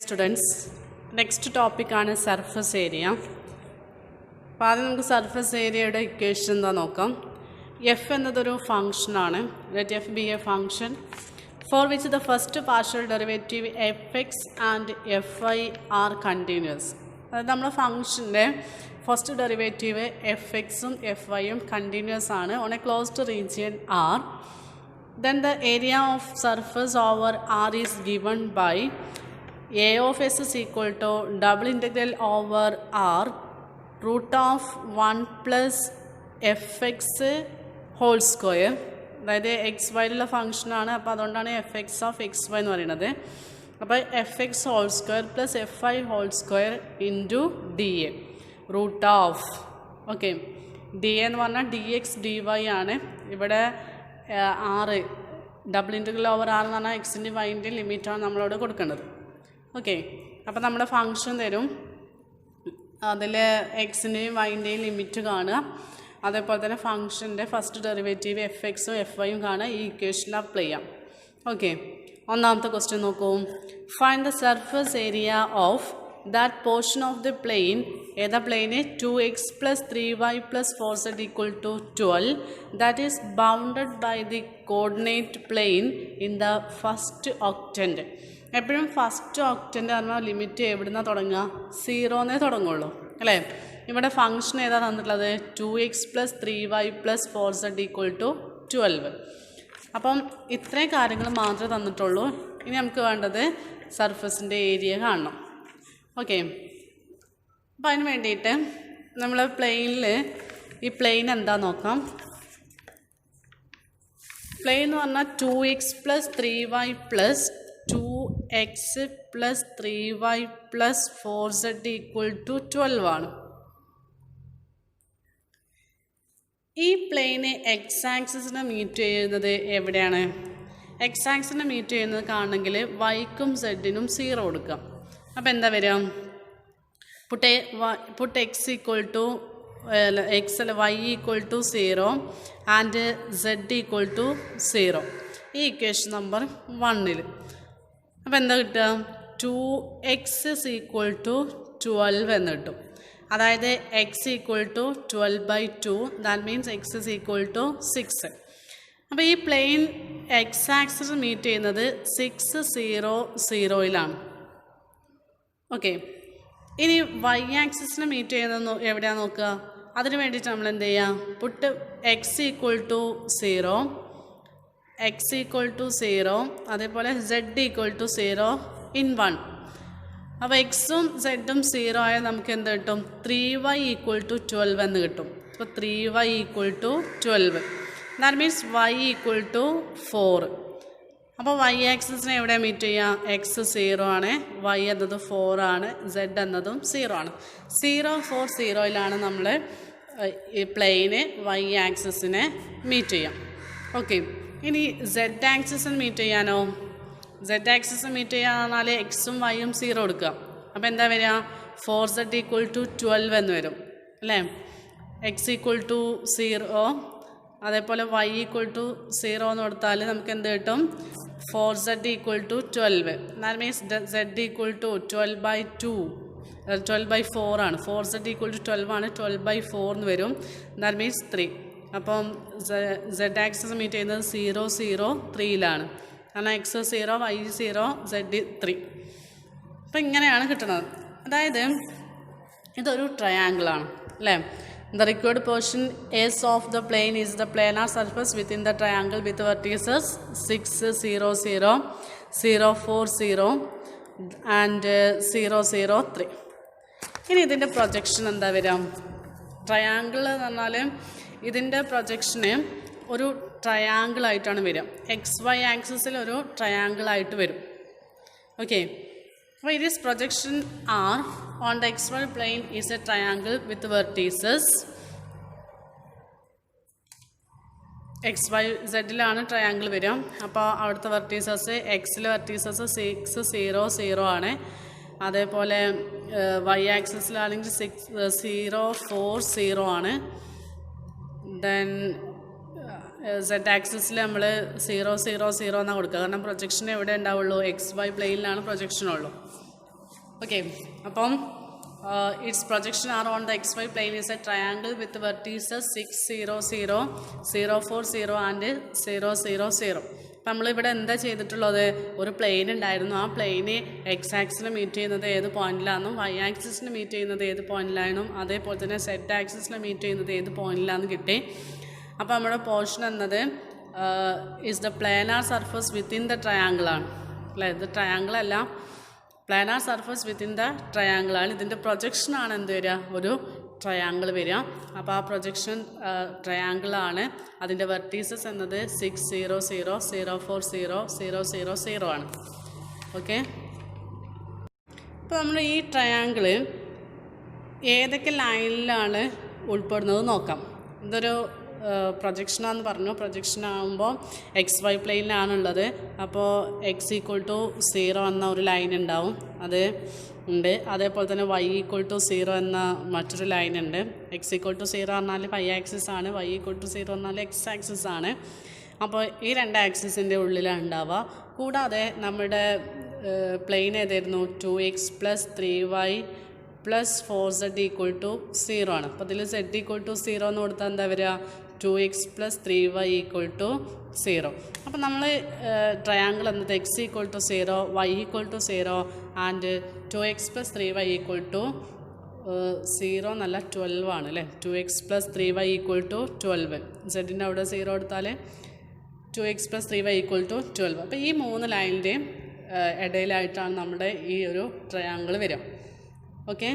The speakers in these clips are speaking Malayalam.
Students, next topic ആണ് സർഫസ് ഏരിയ. അപ്പോൾ ആദ്യം നമുക്ക് സർഫസ് ഏരിയയുടെ ഇക്വേഷൻ എന്താ നോക്കാം. എഫ് എന്നതൊരു ഫംഗ്ഷനാണ്. Let F be a function for which the first partial derivative F X and F I are continuous. അതായത് നമ്മുടെ ഫംഗ്ഷൻ്റെ ഫസ്റ്റ് ഡെറിവേറ്റീവ് എഫ് എക്സും എഫ് ഐയും കണ്ടിന്യൂസ് ആണ് on a closed region R. Then the area of surface over R is given by A of S is equal to double integral over R root of 1 plus fx whole square. അതായത് എക്സ് വൈയിലുള്ള ഫംഗ്ഷനാണ്, അപ്പോൾ അതുകൊണ്ടാണ് F X of X Y എന്ന് പറയുന്നത്. അപ്പോൾ F X whole square plus F I whole square into D A root of okay D A എന്ന് പറഞ്ഞാൽ ഡി എക്സ് ഡി വൈ ആണ്. ഇവിടെ ആറ് ഡബിൾ ഇൻറ്റഗ്രൽ ഓവർ ആർ എന്ന് പറഞ്ഞാൽ എക്സിൻ്റെ വൈൻ്റെ ലിമിറ്റാണ് നമ്മളോട് കൊടുക്കേണ്ടത്. ഓക്കെ, അപ്പോൾ നമ്മുടെ ഫംഗ്ഷൻ തരും, അതിൽ എക്സിൻ്റെയും വൈൻ്റെയും ലിമിറ്റ് കാണുക. അതേപോലെ തന്നെ ഫംഗ്ഷൻ്റെ ഫസ്റ്റ് ഡെറിവേറ്റീവ് എഫ് എക്സും എഫ് ഐയും കാണുക. ഈ ഇക്വേഷനിൽ അപ്ലൈ ചെയ്യാം. ഓക്കെ, ഒന്നാമത്തെ ക്വസ്റ്റ്യൻ നോക്കൂ. Find the surface area of that portion of the plane, ഏതാ പ്ലെയിന് 2x plus 3y plus 4z equal to 12, that is bounded by the coordinate plane in the first octant. എപ്പോഴും ഫസ്റ്റ് ഒക്ടൻ്റ് പറഞ്ഞാൽ ലിമിറ്റ് എവിടെ നിന്നാണ് തുടങ്ങുക? 0 തുടങ്ങുള്ളൂ അല്ലേ. ഇവിടെ ഫംഗ്ഷൻ ഏതാ തന്നിട്ടുള്ളത്? 2x plus 3y plus 4z equal to 12. അപ്പം ഇത്രയും കാര്യങ്ങൾ മാത്രമേ തന്നിട്ടുള്ളൂ. ഇനി നമുക്ക് വേണ്ടത് സർഫസിൻ്റെ ഏരിയ കാണണം. ഓക്കെ, അപ്പോൾ അതിന് വേണ്ടിയിട്ട് നമ്മൾ പ്ലെയിനിൽ ഈ പ്ലെയിൻ എന്താ നോക്കാം. പ്ലെയിൻ എന്ന് പറഞ്ഞാൽ 2x plus 3y plus 2x plus 3y plus 4z equal to 12 ആണ്. ഈ പ്ലെയിന് എക്സ് ആക്സിസിനെ മീറ്റ് ചെയ്യുന്നത് എവിടെയാണ്? എക്സ് ആക്സിസിനെ മീറ്റ് ചെയ്യുന്നത് കാണണമെങ്കിൽ വൈക്കും സെഡിനും 0 കൊടുക്കാം. അപ്പോൾ എന്താ വരിക? Put X equal to x അല്ല y equal to 0 and z equal to 0. ഈ ഇക്വേഷൻ നമ്പർ 1. അപ്പോൾ എന്താ കിട്ടുക? 2x is equal to 12 എന്ന് കിട്ടും. അതായത് X equal to 12/2, that means X is equal to 6. അപ്പോൾ ഈ പ്ലെയിൻ എക്സ് ആക്സിസ് മീറ്റ് ചെയ്യുന്നത് 6 0 0 ഓക്കെ. ഇനി വൈ ആക്സിസിനെ മീറ്റ് ചെയ്യുന്നത് എവിടെയാണ് നോക്കുക. അതിന് വേണ്ടിയിട്ട് നമ്മൾ എന്ത് ചെയ്യുക? Put X equal to 0, X equal to 0, അതേപോലെ സെഡ് ഈക്വൽ ടു 0 ഇൻ 1. അപ്പോൾ എക്സും സെഡും 0 ആയാൽ നമുക്ക് എന്ത് കിട്ടും? 3y ഈക്വൽ ടു 12 എന്ന് കിട്ടും. അപ്പോൾ 3y equal to 12, that means y equal to 4. അപ്പോൾ വൈ ആക്സിസിനെ എവിടെ മീറ്റ് ചെയ്യുക? എക്സ് 0 ആണ്, വൈ എന്നത് 4 ആണ്, സെഡ് എന്നതും 0 ആണ്. 0 4 0 നമ്മൾ ഈ പ്ലെയിന് വൈ ആക്സിസിനെ മീറ്റ് ചെയ്യാം. ഓക്കെ, ഇനി സെഡ് ആക്സിസിന് മീറ്റ് ചെയ്യാനോ? സെഡ് ആക്സിസ് മീറ്റ് ചെയ്യാന്ന് പറഞ്ഞാൽ എക്സും വൈയും 0 കൊടുക്കുക. അപ്പോൾ എന്താ വരിക? 4z ഈക്വൽ ടു 12 എന്ന് വരും അല്ലേ. എക്സ് ഈക്വൽ ടു 0, അതേപോലെ വൈ ഈക്വൽ ടു 0 എന്ന് കൊടുത്താൽ നമുക്ക് എന്ത് കിട്ടും? 4z equal to 12, that means z equal to 12/2, 12/4 ആണ്. 4z ഈക്വൽ ടു 12 ആണ്, 12/4 എന്ന് വരും, ദാറ്റ് മീൻസ് 3. അപ്പം z ആക്സിസ് മീറ്റ് ചെയ്യുന്നത് 0 0 3 കാരണം എക്സ് 0 വൈ 0 z 3. അപ്പം ഇങ്ങനെയാണ് കിട്ടുന്നത്. അതായത് ഇതൊരു ട്രയാങ്കിളാണ് അല്ലേ. The required portion S of the plane is the planar surface within the triangle with vertices 6 0 0 0 4 0 and 0 0 3. ഇനി ഇതിൻ്റെ പ്രൊജക്ഷൻ എന്താ വരിക? ട്രയാങ്കിൾ എന്ന് പറഞ്ഞാൽ ഇതിൻ്റെ പ്രൊജക്ഷന് ഒരു ട്രയാങ്കിളായിട്ടാണ് വരിക. എക്സ് വൈ ആക്സിസിൽ ഒരു ട്രയാങ്കിളായിട്ട് വരും. ഓക്കെ, അപ്പോൾ it is projection R on the xy plane is a triangle with vertices. X y സെഡിലാണ് ട്രയാങ്കിൾ വരിക. അപ്പോൾ അവിടുത്തെ വെർട്ടീസസ് എക്സിലെ വെർട്ടീസസ് 6 0 0 ആണ്. അതേപോലെ വൈ ആക്സിസിലാണെങ്കിൽ 6 0 4 0 ആണ്. ദെൻ സെഡ് ആക്സിസിൽ നമ്മൾ 0 0 0 എന്നാണ് കൊടുക്കുക. കാരണം പ്രൊജക്ഷൻ എവിടെ ഉണ്ടാവുള്ളൂ? എക്സ് വൈ പ്ലെയിനിലാണ് പ്രൊജക്ഷനുള്ളൂ. ഓക്കെ, അപ്പം its projection are on the xy plane is a triangle with vertices 6, 0, 0, 0, 4, 0 and 0, 0, 0. അപ്പം നമ്മളിവിടെ എന്താ ചെയ്തിട്ടുള്ളത്, ഒരു പ്ലെയിൻ ഉണ്ടായിരുന്നു. ആ പ്ലെയിന് എക്സ് ആക്സിൽ മീറ്റ് ചെയ്യുന്നത് ഏത് പോയിന്റിലാണെന്നും വൈ ആക്സിസിന് മീറ്റ് ചെയ്യുന്നത് ഏത് പോയിന്റിലാണെന്നും അതേപോലെ തന്നെ സെഡ് ആക്സിസിൽ മീറ്റ് ചെയ്യുന്നത് ഏത് പോയിന്റിലാണെന്ന് കിട്ടി. അപ്പോൾ നമ്മുടെ പോർഷൻ എന്നത് is the planar surface within the triangle ആണ് അല്ലേ. ഇത് ട്രയാങ്കിൾ അല്ല, planar surface within the triangle ആണ്. ഇതിൻ്റെ പ്രൊജക്ഷനാണ് എന്ത് വരിക, ഒരു ട്രയാങ്കിൾ വരിക. അപ്പോൾ ആ പ്രൊജക്ഷൻ ട്രയാങ്കിളാണ്. അതിൻ്റെ വെർട്ടീസസ് എന്നത് 6, 0, 0, 0, 4, 0, 0, 0, 0 ആണ്. ഓക്കെ, അപ്പോൾ നമ്മൾ ഈ ട്രയാങ്കിൾ ഏതൊക്കെ ലൈനിലാണ് ഉൾപ്പെടുന്നത് നോക്കാം. ഇതൊരു പ്രൊജക്ഷനാണെന്ന് പറഞ്ഞു. പ്രൊജക്ഷൻ ആകുമ്പോൾ എക്സ് വൈ പ്ലെയിനിലാണുള്ളത്. അപ്പോൾ എക്സ് ഈക്വൽ ടു 0 എന്ന ഒരു ലൈൻ ഉണ്ടാവും, അത് ഉണ്ട്. അതേപോലെ തന്നെ വൈ ഈക്വൽ ടു 0 എന്ന മറ്റൊരു ലൈൻ ഉണ്ട്. എക്സ് ഈക്വൽ ടു 0 പറഞ്ഞാൽ വൈ ആക്സിസ് ആണ്, വൈ ഈക്വൽ ടു 0 പറഞ്ഞാൽ എക്സ് ആക്സിസ് ആണ്. അപ്പോൾ ഈ രണ്ട് ആക്സിസിൻ്റെ ഉള്ളിലാണ് ഉണ്ടാവുക. കൂടാതെ നമ്മുടെ പ്ലെയിൻ ഏതായിരുന്നു, 2x + 3y + 4z equal to 0 ആണ്. അപ്പോൾ ഇതിൽ z ഈക്വൽ ടു 0 എന്ന് കൊടുത്താൽ എന്താ വരിക, 2x + 3y ഈക്വൽ ടു 0. അപ്പോൾ നമ്മൾ ട്രയാങ്കിൾ എന്നത് x equal to 0, y equal to 0 and 2x + 3y equal to 0 എന്നല്ല 12 ആണ് അല്ലേ. 2x + 3y equal to 12. സെഡിൻ്റെ അവിടെ 0 എടുത്താൽ 2x + 3y ഈക്വൽ ടു 12. അപ്പോൾ ഈ 3 ലൈനിൻ്റെയും ഇടയിലായിട്ടാണ് നമ്മുടെ ഈ ഒരു ട്രയാങ്കിൾ വരിക. Okay,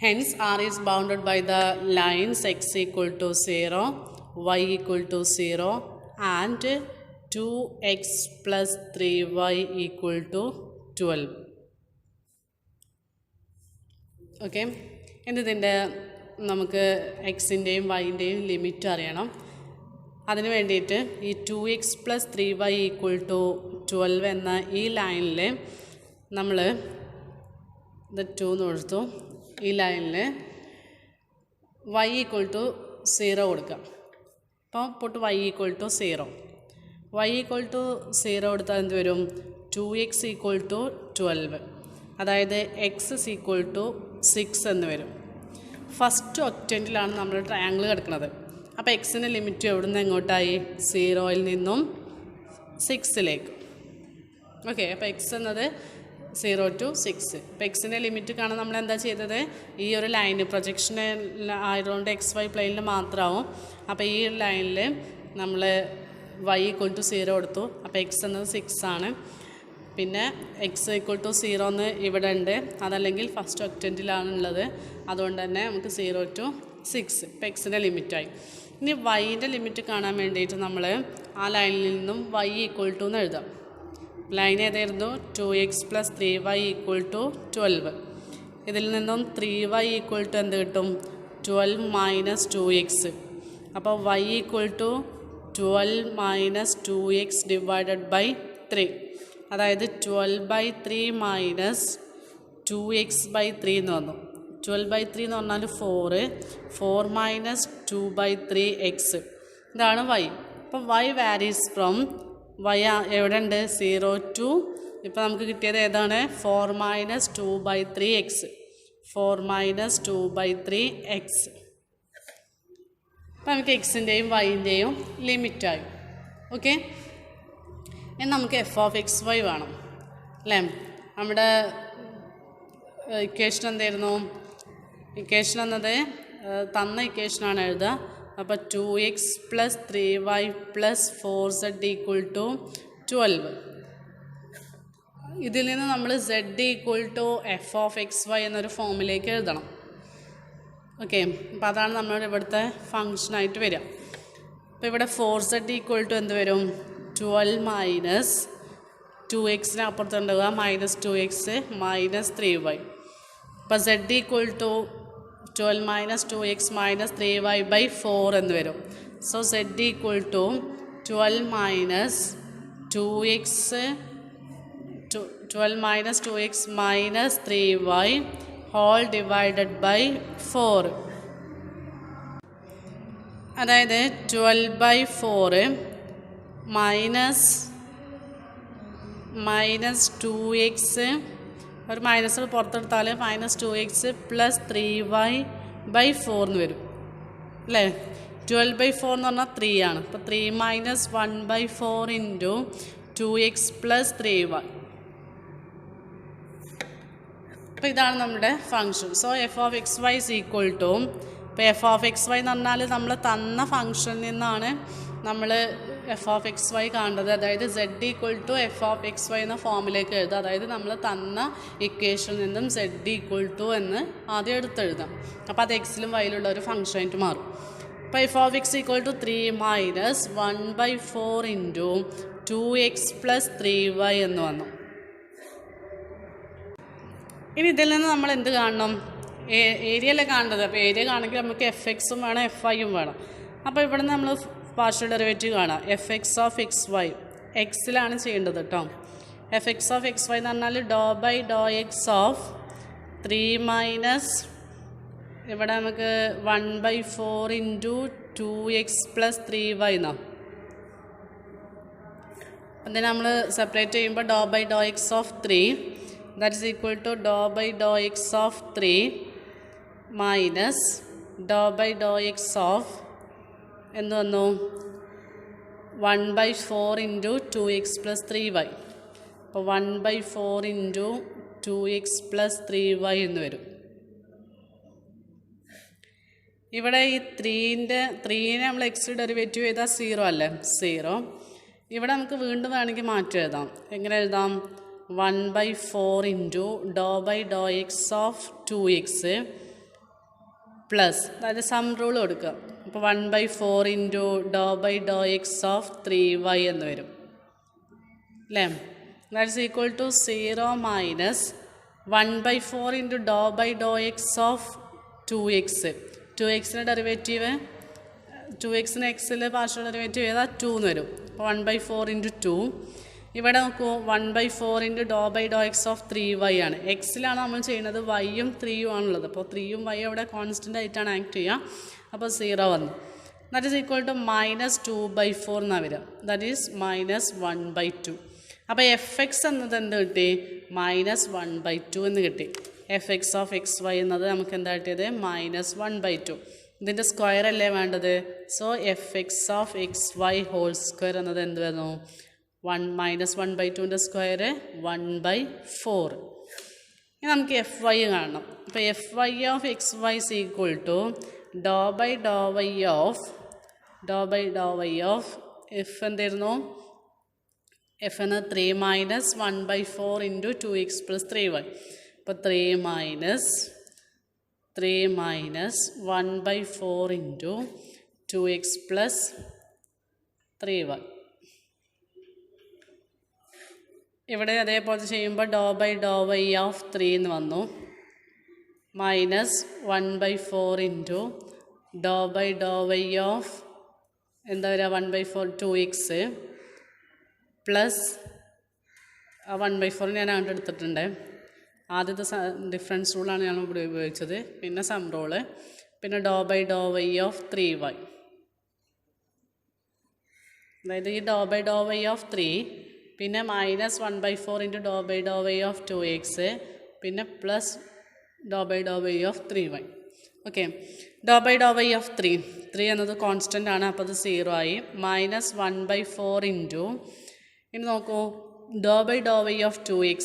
hence R is bounded by the lines x equal to 0, y equal to 0 and 2x plus 3y equal to 12. Okay, ഇതിൻ്റെ നമുക്ക് എക്സിൻ്റെയും വൈൻ്റെയും ലിമിറ്റ് അറിയണം. അതിന് വേണ്ടിയിട്ട് ഈ 2x + 3y equal to 12 എന്ന ഈ ലൈനിൽ നമ്മൾ ഇത് 2 എന്ന് കൊടുത്തു. ഈ ലൈനിൽ y ഈക്വൽ ടു 0 കൊടുക്കാം. അപ്പോൾ put y equal to 0, y equal to 0 കൊടുത്താൽ എന്ത് വരും, 2x ഈക്വൽ ടു 12, അതായത് x ഈക്വൽ ടു 6 എന്ന് വരും. ഫസ്റ്റ് ഒക്റ്റൻറ്റിലാണ് നമ്മൾ ട്രയാങ്കിൾ കിടക്കുന്നത്. അപ്പോൾ എക്സിൻ്റെ ലിമിറ്റ് എവിടെ നിന്ന് എങ്ങോട്ടായി, 0ൽ നിന്നും 6ലേക്ക്. ഓക്കെ, അപ്പോൾ എക്സ് എന്നത് 0 to 6. ഇപ്പോൾ എക്സിൻ്റെ ലിമിറ്റ് കാണാൻ നമ്മൾ എന്താ ചെയ്തത്, ഈ ഒരു ലൈന് പ്രൊജക്ഷൻ ആയതുകൊണ്ട് എക്സ് വൈ പ്ലെയിനിൽ മാത്രമാവും. അപ്പോൾ ഈ ലൈനിൽ നമ്മൾ y ഈക്വൽ ടു 0 കൊടുത്തു. അപ്പോൾ എക്സ് എന്നത് 6 ആണ്. പിന്നെ എക്സ് ഈക്വൽ ടു 0 എന്ന് ഇവിടെ ഉണ്ട്, അതല്ലെങ്കിൽ ഫസ്റ്റ് ഒക്റ്റൻറ്റിലാണുള്ളത്. അതുകൊണ്ട് തന്നെ നമുക്ക് 0 to 6 ഇപ്പോൾ എക്സിൻ്റെ ലിമിറ്റായി. ഇനി വൈൻ്റെ ലിമിറ്റ് കാണാൻ വേണ്ടിയിട്ട് നമ്മൾ ആ ലൈനിൽ നിന്നും y ഈക്വൽ ടു എന്ന് എഴുതാം. ലൈൻ ഏതായിരുന്നു, 2x + 3y ഈക്വൽ ടു 12. ഇതിൽ നിന്നും 3y ഈക്വൽ ടു എന്ത് കിട്ടും, 12 - 2x. അപ്പോൾ y equal to 12 - 2x divided by 3, അതായത് 12/3 - 2x/3 എന്ന് വന്നു. 12/3 എന്ന് പറഞ്ഞാൽ 4, 4 - 2/3x. ഇതാണ് y. അപ്പം y വാരീസ് ഫ്രം y എവിടെ ഉണ്ട്, 0 to, ഇപ്പോൾ നമുക്ക് കിട്ടിയത് ഏതാണ്, 4 - 2/3x, 4 - 2/3x. അപ്പോൾ നമുക്ക് എക്സിൻ്റെയും വൈൻ്റെയും ലിമിറ്റായി. ഓക്കെ, ഇനി നമുക്ക് f(x, y) വേണം അല്ലേ. നമ്മുടെ ഇക്വേഷൻ എന്തായിരുന്നു, ഇക്വേഷൻ എന്നത് തന്ന ഇക്വേഷനാണ് എഴുതുക. അപ്പോൾ 2x + 3y + 4z equal to 12. ഇതിൽ നിന്ന് നമ്മൾ z equal to f(x, y) എന്നൊരു ഫോമിലേക്ക് എഴുതണം. ഓക്കെ, അപ്പോൾ അതാണ് നമ്മുടെ ഇവിടുത്തെ ഫങ്ഷനായിട്ട് വരിക. അപ്പോൾ ഇവിടെ 4z ഈക്വൽ ടു എന്ത് വരും, 12 - 2x അപ്പുറത്തുണ്ടാവുക -2x - 3y. അപ്പോൾ z equal to 12 - 2x - 3y/4 എന്ന് വരും. So z equal to 12 - 2x - 3y whole divided by 4. അതായത് 12/4 - മൈനസ് 2x ഒരു minus പുറത്തെടുത്താൽ minus 2x plus 3y/4 എന്ന് വരും അല്ലേ. 12/4 എന്ന് പറഞ്ഞാൽ 3 ആണ്. അപ്പോൾ 3 minus 1/4 into 2x plus 3y. അപ്പോൾ ഇതാണ് നമ്മുടെ function. So F of X Y is equal to, ഇപ്പോൾ എഫ് ഓഫ് എക്സ് വൈ എന്ന് പറഞ്ഞാൽ നമ്മൾ തന്ന ഫങ്ഷനിൽ നിന്നാണ് നമ്മൾ എഫ് ഓഫ് എക്സ് വൈ കാണേണ്ടത്. അതായത് Z equal to F of X Y എന്ന ഫോമിലേക്ക് എഴുതുക. അതായത് നമ്മൾ തന്ന ഇക്വേഷനിൽ നിന്നും സെഡ് ഈക്വൽ ടു എന്ന് ആദ്യം എടുത്തെഴുതാം. അപ്പോൾ അത് എക്സിലും വൈയിലുള്ള ഒരു ഫങ്ഷനായിട്ട് മാറും. അപ്പോൾ F of X equal to 3 minus 1/4 into 2x plus 3y എന്ന് വന്നു. ഇനി ഇതിൽ നിന്ന് നമ്മൾ എന്ത് കാണണം? ഏരിയയല്ലേ കാണേണ്ടത്. അപ്പോൾ ഏരിയ കാണണമെങ്കിൽ നമുക്ക് എഫ് എക്സും വേണം എഫ് വൈയും വേണം. അപ്പോൾ ഇവിടെ നിന്ന് നമ്മൾ പാർഷ്യൽ ഡെറിവേറ്റീവ് കാണാം. F X of X y എക്സിലാണ് ചെയ്യേണ്ടത് കേട്ടോ. F X of X Y എന്ന് പറഞ്ഞാൽ ഡോ/ഡോ എക്സ് ഓഫ് 3 മൈനസ് ഇവിടെ നമുക്ക് 1/4 ഇൻറ്റു 2x പ്ലസ് 3y എന്നാണ്. അതിന് നമ്മൾ സെപ്പറേറ്റ് ചെയ്യുമ്പോൾ ഡോ/ഡോ x of 3 that is equal to ഡോ/ഡോ എക്സ് ഓഫ് 3 മൈനസ് ഡോ/ഡോ എക്സ് ഓഫ് എന്ത് വന്നു 1/4 ഇൻറ്റു 2x പ്ലസ് 3y. അപ്പോൾ 1/4 ഇൻറ്റു 2x പ്ലസ് 3y എന്ന് വരും. ഇവിടെ ഈ 3നെ നമ്മൾ എക്സ് ഡെറിവേറ്റീവ് ചെയ്താൽ 0 അല്ലേ, 0. ഇവിടെ നമുക്ക് വീണ്ടും വേണമെങ്കിൽ മാറ്റി എഴുതാം. എങ്ങനെ എഴുതാം? 1/4 ഇൻറ്റു ഡോ/ഡോ എക്സ് ഓഫ് 2x പ്ലസ്, അതായത് സം റൂൾ കൊടുക്കുക. അപ്പോൾ 1/4 ഇൻറ്റു ഡോ/ഡോ എക്സ് ഓഫ് 3y എന്ന് വരും അല്ലേ. That is equal to 0 minus 1/4 into ഡോ/ഡോ എക്സ് ഓഫ് 2x. 2xന് ഡെറിവേറ്റീവ് 2xന് എക്സിൽ പാർഷ്യൽ ഡെറിവേറ്റീവ് ചെയ്താൽ 2 എന്ന് വരും. അപ്പോൾ 1/4 ഇൻറ്റു 2. ഇവിടെ നോക്കൂ 1/4 ഇൻറ്റു ഡോ/ഡോ എക്സ് ഓഫ് 3y ആണ്. എക്സിലാണ് നമ്മൾ ചെയ്യുന്നത്, വൈയും 3യും ആണുള്ളത്. അപ്പോൾ 3യും വൈയും അവിടെ കോൺസ്റ്റൻ്റ് ആയിട്ടാണ് ആക്ട് ചെയ്യുക. അപ്പോൾ 0 വന്നു. That is equal to minus 2/4 എന്നാണ് വരിക. That is minus 1/2. അപ്പോൾ എഫ് എക്സ് എന്നത് എന്ത് കിട്ടി? മൈനസ് 1/2 എന്ന് കിട്ടി. F X of X Y എന്നത് നമുക്ക് എന്താ കിട്ടിയത്? മൈനസ് 1/2. ഇതിൻ്റെ സ്ക്വയർ അല്ലേ വേണ്ടത്. So f X of X y whole square എന്നത് എന്ത് വരുന്നു? മൈനസ് 1/2ൻ്റെ സ്ക്വയർ 1/4. ഇനി നമുക്ക് എഫ് വൈ കാണണം. അപ്പോൾ F Y of X Y is equal to ഡോ/ഡോ വൈ ഓഫ് എഫ് എന്തായിരുന്നു? എഫ് എന്നത് 3 minus 1/4 into 2x plus 3y. അപ്പോൾ 3 minus 1/4 into 2x plus 3y. ഇവിടെ അതേപോലെ ചെയ്യുമ്പോൾ ഡോ/ഡോ വൈ ഓഫ് 3 എന്ന് വന്നു. മൈനസ് 1/4 ഇൻറ്റു ഡോ/ഡോ വൈ ഓഫ് എന്താ വരിക? 1/4 2x പ്ലസ് 1/4 ഞാൻ അങ്ങോട്ട് എടുത്തിട്ടുണ്ട്. ആദ്യത്തെ ഡിഫറൻസ് റൂളാണ് ഞാൻ ഇവിടെ ഉപയോഗിച്ചത്. പിന്നെ സം റൂള്, പിന്നെ ഡോ/ഡോ വൈ ഓഫ് 3y. അതായത് ഈ ഡോ/ഡോ വൈ ഓഫ് 3 പിന്നെ മൈനസ് 1/4 ഇൻറ്റു ഡോ/ഡോ വൈ ഓഫ് 2x പിന്നെ പ്ലസ് ഡോ/ഡോ വൈ ഓഫ് 3y. ഓക്കെ, ഡോ/ഡോ വൈ ഓഫ് 3 എന്നത് കോൺസ്റ്റൻ്റ് ആണ്. അപ്പോൾ അത് 0 ആയി. മൈനസ് 1/4 ഇൻറ്റു ഇനി നോക്കൂ ഡോ/ഡോ വൈ ഓഫ് 2x.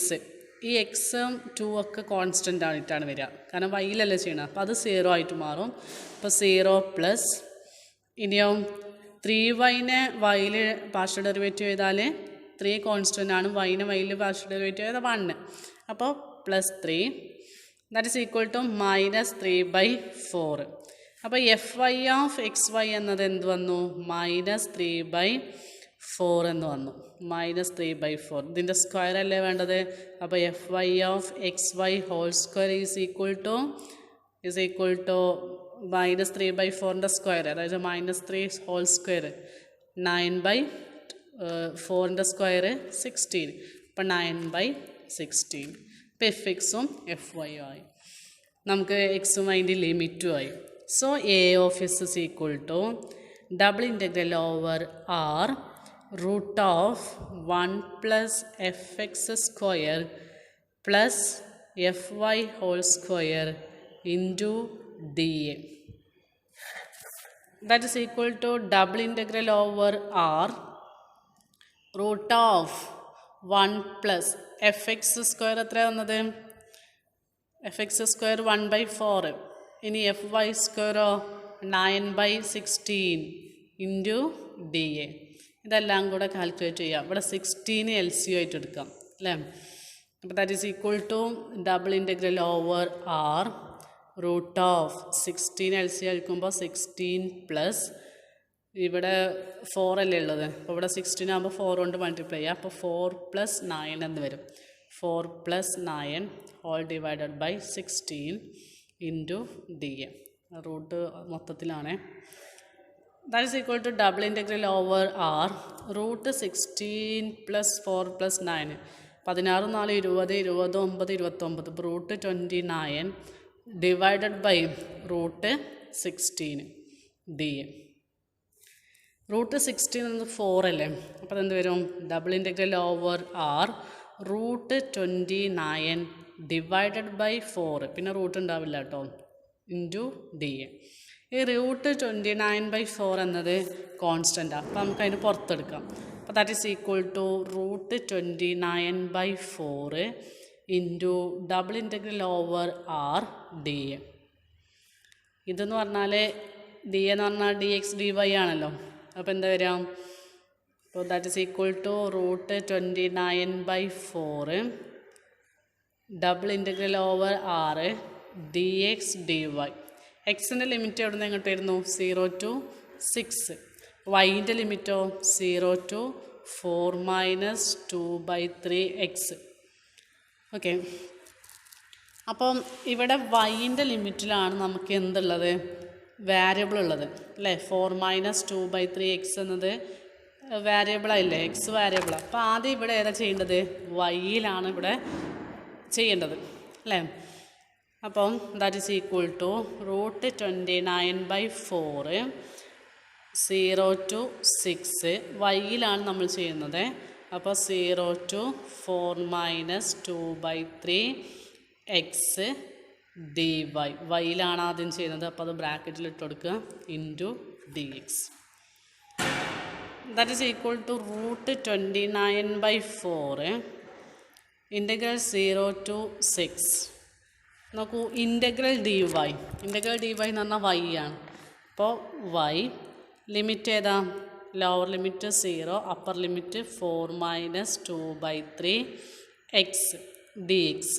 ഈ എക്സും 2 ഒക്കെ കോൺസ്റ്റൻ്റ് ആയിട്ടാണ് വരിക, കാരണം വൈയിലല്ലേ ചെയ്യണം. അപ്പോൾ അത് 0 ആയിട്ട് മാറും. അപ്പോൾ 0 പ്ലസ് ഇനിയോ 3yനെ വൈയിൽ പാർഷ്യൽ ഡെറിവേറ്റീവ് ചെയ്താൽ 3 കോൺസ്റ്റൻ്റ് ആണ്. വൈനെ വൈയിൽ പാർഷ്യൽ ഡെറിവേറ്റീവ് ചെയ്താൽ 1. അപ്പോൾ plus 3 that is equal to minus 3/4. അപ്പോൾ F Y of X Y എന്നത് എന്ത് വന്നു? മൈനസ് 3/4 എന്ന് വന്നു. മൈനസ് 3/4. ഇതിൻ്റെ സ്ക്വയർ അല്ലേ വേണ്ടത്. അപ്പോൾ F Y of X y whole square is equal to minus 3/4ൻ്റെ സ്ക്വയർ, അതായത് മൈനസ് 3 ഹോൾ സ്ക്വയർ 9/4ൻ്റെ സ്ക്വയർ 16. അപ്പോൾ 9/16. ഇപ്പോൾ എഫ് എക്സും എഫ് വൈയും ആയി. നമുക്ക് എക്സും അതിൻ്റെ ലിമിറ്റും ആയി. So A of S is equal to double integral over R root of 1 plus fx square plus fy whole square into dA. That is equal to double integral over r root of 1 plus fx square എത്ര വന്നത് fx square 1 by 4 ഇനി fy square 9/16 into D A. ഇതെല്ലാം കൂടെ കാൽക്കുലേറ്റ് ചെയ്യാം. ഇവിടെ 16 LCM ആയിട്ട് എടുക്കാം അല്ലേ. അപ്പോൾ that is equal to double integral over R root of 16 LCM എടുക്കുമ്പോൾ 16 പ്ലസ് ഇവിടെ 4 അല്ലേ ഉള്ളത്. അപ്പോൾ ഇവിടെ 16 ആകുമ്പോൾ 4 കൊണ്ട് മൾട്ടിപ്ലൈ ചെയ്യുക. അപ്പോൾ 4 + 9 എന്ന് വരും. 4 + 9 whole divided by 16 into D A. Root മൊത്തത്തിലാണ്. That is equal to double integral over R root 16 + 4 + 9 16 4 20 29 29 ഇപ്പോൾ root 29 divided by root 16 D A. Root 16 എന്നത് 4 അല്ലേ. അപ്പോൾ അതെന്ത് വരും double integral over R root 29 divided by 4 പിന്നെ റൂട്ട് ഉണ്ടാവില്ല കേട്ടോ ഇൻറ്റു ഡി എ. ഈ റൂട്ട് 29/4 എന്നത് കോൺസ്റ്റൻ്റാണ്. അപ്പോൾ നമുക്ക് അതിന് പുറത്തെടുക്കാം. അപ്പോൾ that is equal to root 29/4 into double integral over R D A. ഇതെന്ന് പറഞ്ഞാൽ ഡി എന്ന് പറഞ്ഞാൽ ഡി എക്സ് ഡി വൈ ആണല്ലോ. അപ്പോൾ എന്താ വരിക? അപ്പോൾ that is equal to root 29/4 double integral over R D X D Y. എക്സിൻ്റെ ലിമിറ്റ് എവിടെ നിന്ന് എങ്ങോട്ട് വരുന്നു? 0 to 6. വൈൻ്റെ ലിമിറ്റോ 0 to 4 - 2/3x. ഓക്കെ. അപ്പം ഇവിടെ വൈൻ്റെ ലിമിറ്റിലാണ് നമുക്ക് എന്തുള്ളത്? വാരിയബിൾ ഉള്ളത് അല്ലേ. 4 - 2/3x എന്നത് വാരിയബിളായില്ലേ, എക്സ് വാരിയബിളാണ്. അപ്പോൾ ആദ്യം ഇവിടെ ഏതാ ചെയ്യേണ്ടത്? വൈയിലാണ് ഇവിടെ ചെയ്യേണ്ടത് അല്ലേ. അപ്പം that is equal to root 29/4 0 to 6 വൈയിലാണ് നമ്മൾ ചെയ്യുന്നത്. അപ്പോൾ 0 to 4 - 2/3x ഡി വൈ. വൈയിലാണ് ആദ്യം ചെയ്യുന്നത്. അപ്പോൾ അത് ബ്രാക്കറ്റിൽ ഇട്ട് കൊടുക്കുക into D x. That is equal to root 29/4 integral 0 to 6. നോക്കൂ, integral d y. Integral d y എന്ന് പറഞ്ഞാൽ വൈ ആണ്. അപ്പോൾ വൈ ലിമിറ്റ് ഏതാ? Lower limit 0, upper limit 4 - 2/3x D x.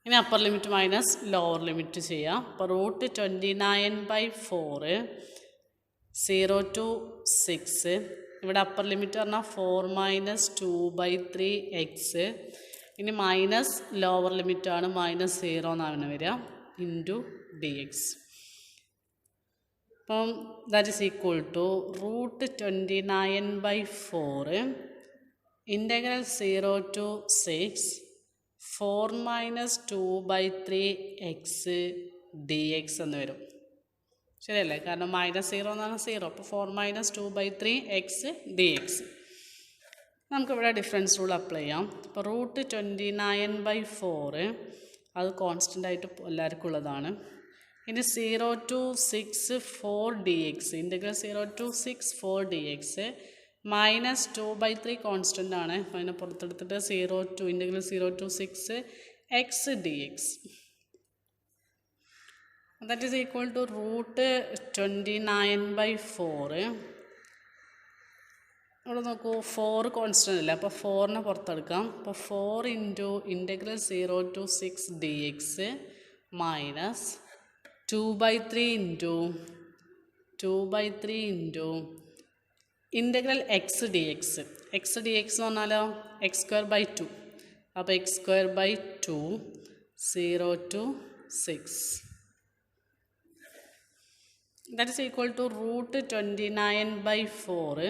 ഇനി upper limit minus lower limit ചെയ്യാം. അപ്പോൾ റൂട്ട് 29/4 0 to 6 ഇവിടെ അപ്പർ ലിമിറ്റ് പറഞ്ഞാൽ 4 - 2/3x. ഇനി മൈനസ് ലോവർ ലിമിറ്റാണ് -0 എന്നാണ് വരിക ഇൻറ്റു ഡി എക്സ്. അപ്പം that is equal to root 29/4 integral 0 to 6 4 - 2/3x D X എന്ന് വരും. ശരിയല്ലേ? കാരണം -0 എന്നാണ് 0. അപ്പോൾ 4 - 2/3x ഡി എക്സ്. നമുക്കിവിടെ ഡിഫറൻസ് റൂൾ അപ്ലൈ ചെയ്യാം. അപ്പോൾ റൂട്ട് 29/4 അത് കോൺസ്റ്റൻ്റ് ആയിട്ട് എല്ലാവർക്കും ഉള്ളതാണ്. ഇനി 0 to 6 4 d x. Integral 0 to 6 4 d x -2/3 constant ആണ്. അതിനെ പുറത്തെടുത്തിട്ട് 0 to integral 0 to 6 x d x. That is equal to root 29/4. ഇവിടെ നോക്കൂ, 4 കോൺസ്റ്റൻ്റ് അല്ലേ. അപ്പോൾ 4നെ പുറത്തെടുക്കാം. അപ്പോൾ 4 into integral 0 to 6 d x minus 2/3 into integral x d x. X d X എന്ന് പറഞ്ഞാലോ x²/2. അപ്പോൾ x²/2 0 to 6. That is equal to root 29/4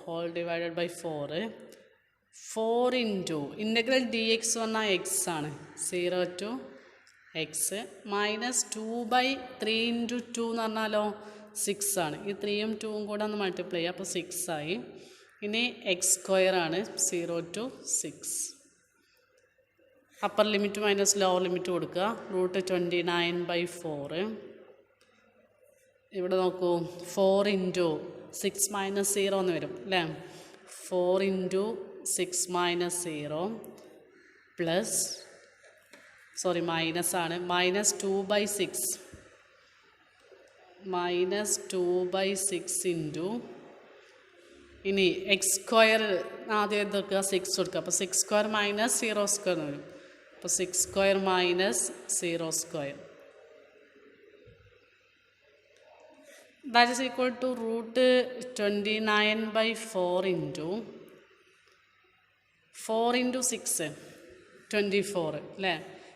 whole divided by 4 4 into integral d x പറഞ്ഞാൽ എക്സ് ആണ് 0 to എക്സ് മൈനസ് 2/3 ഇൻറ്റു 2 എന്ന് പറഞ്ഞാലോ 6 ആണ്. ഈ 3യും 2വും കൂടെ ഒന്ന് മൾട്ടിപ്ലൈ ചെയ്യുക, അപ്പോൾ 6 ആയി. ഇനി എക്സ് സ്ക്വയർ ആണ് 0 to 6. Upper limit minus lower limit കൊടുക്കുക. √29/4. ഇവിടെ നോക്കൂ 4 ഇൻറ്റു 6 മൈനസ് 0 എന്ന് വരും അല്ലേ. 4 ഇൻറ്റു 6 മൈനസ് 0 പ്ലസ് മൈനസ് ആണ് മൈനസ് 2/6 ഇൻറ്റു ഇനി എക്സ് സ്ക്വയർ ആദ്യം എന്തൊക്കെ 6 കൊടുക്കുക. അപ്പോൾ 6 സ്ക്വയർ മൈനസ് 0 സ്ക്വയർ എന്ന് വരും. അപ്പോൾ 6 square minus 0 square that is equal to √29/4 into 4 into 6 24 അല്ലേ.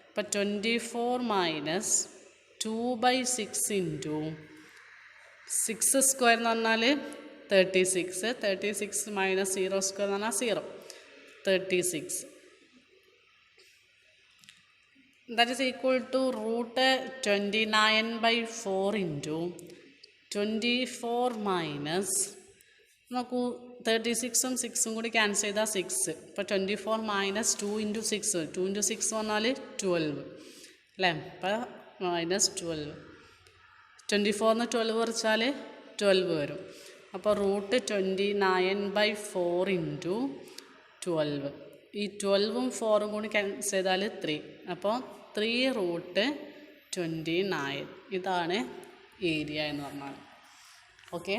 അപ്പോൾ 24 മൈനസ് 2/6 ഇൻറ്റു 6 സ്ക്വയർ എന്ന് പറഞ്ഞാൽ 36 മൈനസ് 0 സ്ക്വയർ എന്ന് പറഞ്ഞാൽ 0, 36. That is equal to √29/4 into 24 minus നോക്കൂ 36ഉം 6ഉം കൂടി ക്യാൻസൽ ചെയ്താൽ 6. ഇപ്പോൾ 24 മൈനസ് 2 ഇൻറ്റു 6 2 ഇൻറ്റു 6 പറഞ്ഞാൽ 12 അല്ലേ. അപ്പോൾ മൈനസ് 12. 24 12 കുറച്ചാൽ 12 വരും. അപ്പോൾ √29/4 ഇൻറ്റു 12. ഈ 12ഉം 4ഉം കൂടി ക്യാൻസൽ ചെയ്താൽ 3. അപ്പോൾ 3√29. ഇതാണ് ഏരിയ എന്ന് പറഞ്ഞാൽ. Okay,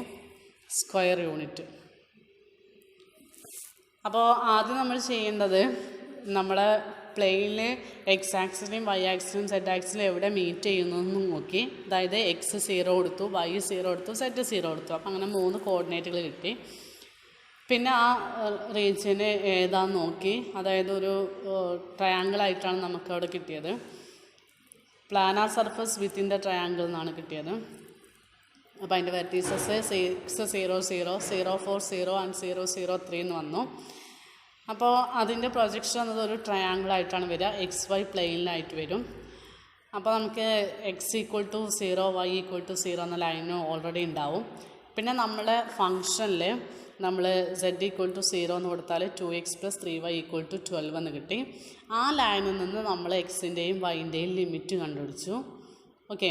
square unit. അപ്പോൾ ആദ്യം നമ്മൾ ചെയ്യേണ്ടത് നമ്മുടെ പ്ലെയിനിൽ എക്സ് ആക്സിലും വൈ ആക്സിലും സെഡ് ആക്സിലും എവിടെ മീറ്റ് ചെയ്യുന്നതെന്ന് നോക്കി. അതായത് എക്സ് 0 കൊടുത്തു, വൈ 0 കൊടുത്തു, സെഡ് 0 കൊടുത്തു. അപ്പോൾ അങ്ങനെ 3 കോർഡിനേറ്റുകൾ കിട്ടി. പിന്നെ ആ റീജിയന് ഏതാന്ന് നോക്കി. അതായത് ഒരു ട്രയാങ്കിളായിട്ടാണ് നമുക്കവിടെ കിട്ടിയത്. Planar surface within the triangle എന്നാണ് കിട്ടിയത്. അപ്പോൾ അതിൻ്റെ വെർട്ടീസസ് 6 0 0 0 4 0 ആൻഡ് 0 0 3 എന്ന് വന്നു. അപ്പോൾ അതിൻ്റെ പ്രൊജക്ഷൻ എന്നത് ഒരു ട്രയാങ്കിളായിട്ടാണ് വരിക. XY പ്ലെയിനിലായിട്ട് വരും. അപ്പോൾ നമുക്ക് x = 0 y = 0 എന്ന ലൈന് ഓൾറെഡി ഉണ്ടാവും. പിന്നെ നമ്മുടെ ഫങ്ഷനിൽ നമ്മൾ z = 0 എന്ന് കൊടുത്താൽ 2x + 3y = 12 എന്ന് കിട്ടി. ആ ലൈനിൽ നിന്ന് നമ്മൾ എക്സിൻ്റെയും വൈൻ്റെയും ലിമിറ്റ് കണ്ടുപിടിച്ചു. ഓക്കെ,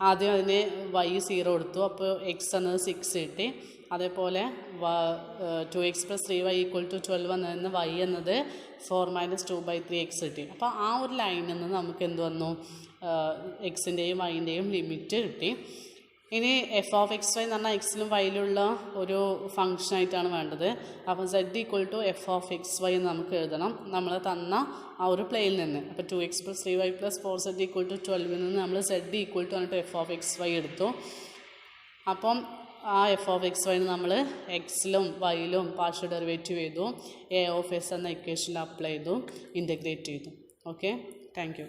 ആദ്യം അതിന് y 0 കൊടുത്തു. അപ്പോൾ എക്സ് എന്നത് 6 കിട്ടി. അതേപോലെ 2x + 3y = 12 എന്നതിന് y എന്നത് 4 - 2/3x കിട്ടി. അപ്പോൾ ആ ഒരു ലൈനിൽ നിന്ന് നമുക്ക് എന്ത് വന്നു, എക്സിൻ്റെയും വൈൻ്റെയും ലിമിറ്റ് കിട്ടി. ഇനി f(x, y) എന്ന് പറഞ്ഞാൽ എക്സിലും വൈയിലുള്ള ഒരു ഫങ്ഷനായിട്ടാണ് വേണ്ടത്. അപ്പോൾ z = f(x, y) എന്ന് നമുക്ക് എഴുതണം നമ്മൾ തന്ന ആ ഒരു പ്ലെയിനിൽ നിന്ന്. അപ്പോൾ 2x + 3y + 4z = 12 നിന്ന് നമ്മൾ z = f(x, y) എടുത്തു. അപ്പം ആ f(x, y) നമ്മൾ എക്സിലും വൈയിലും പാർഷ്യൽ ഡെറിവേറ്റീവ് ചെയ്തു. a(s) എന്ന ഇക്വേഷനിൽ അപ്ലൈ ചെയ്തു, ഇൻ്റഗ്രേറ്റ് ചെയ്തു. Okay, thank you.